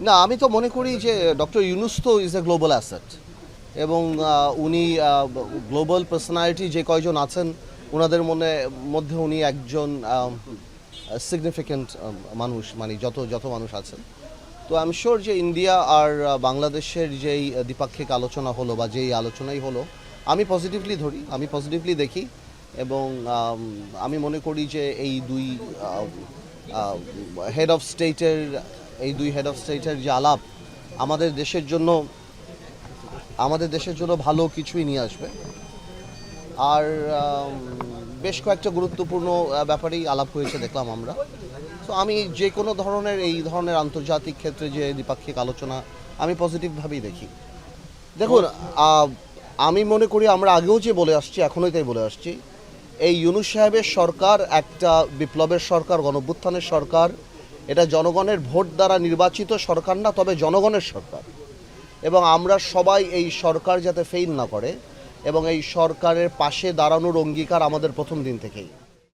না, আমি তো মনে করি যে ডক্টর ইউনূস তো ইজ এ গ্লোবাল অ্যাসেট এবং উনি গ্লোবাল পার্সোনালিটি যে কয়জন আছেন ওনাদের মধ্যে উনি একজন সিগনিফিক্যান্ট মানুষ, মানে যত যত মানুষ আছেন। তো আই এম শিওর যে ইন্ডিয়া আর বাংলাদেশের যেই দ্বিপাক্ষিক আলোচনা হলো বা যেই আলোচনাই হলো, আমি পজিটিভলি ধরি, আমি পজিটিভলি দেখি এবং আমি মনে করি যে এই দুই হেড অফ স্টেটের হেড অফ স্টেটের যে আলাপ আমাদের দেশের জন্য ভালো কিছুই নিয়ে আসবে। আর বেশ কয়েকটা গুরুত্বপূর্ণ ব্যাপারেই আলাপ হয়েছে দেখলাম আমরা। তো আমি যে কোনো ধরনের এই ধরনের আন্তর্জাতিক ক্ষেত্রে যে দ্বিপাক্ষিক আলোচনা আমি পজিটিভভাবেই দেখি। দেখুন, আমি মনে করি আমরা আগেও যে বলে আসছি, এখনোই তাই বলে আসছি, এই ইউনূস সাহেবের সরকার একটা বিপ্লবের সরকার, গণঅভ্যুত্থানের সরকার। এটা জনগণের ভোট দ্বারা নির্বাচিত সরকার না, তবে জনগণের সরকার। এবং আমরা সবাই এই সরকার যাতে ফেইল না করে এবং এই সরকারের পাশে দাঁড়ানোর অঙ্গীকার আমাদের প্রথম দিন থেকেই।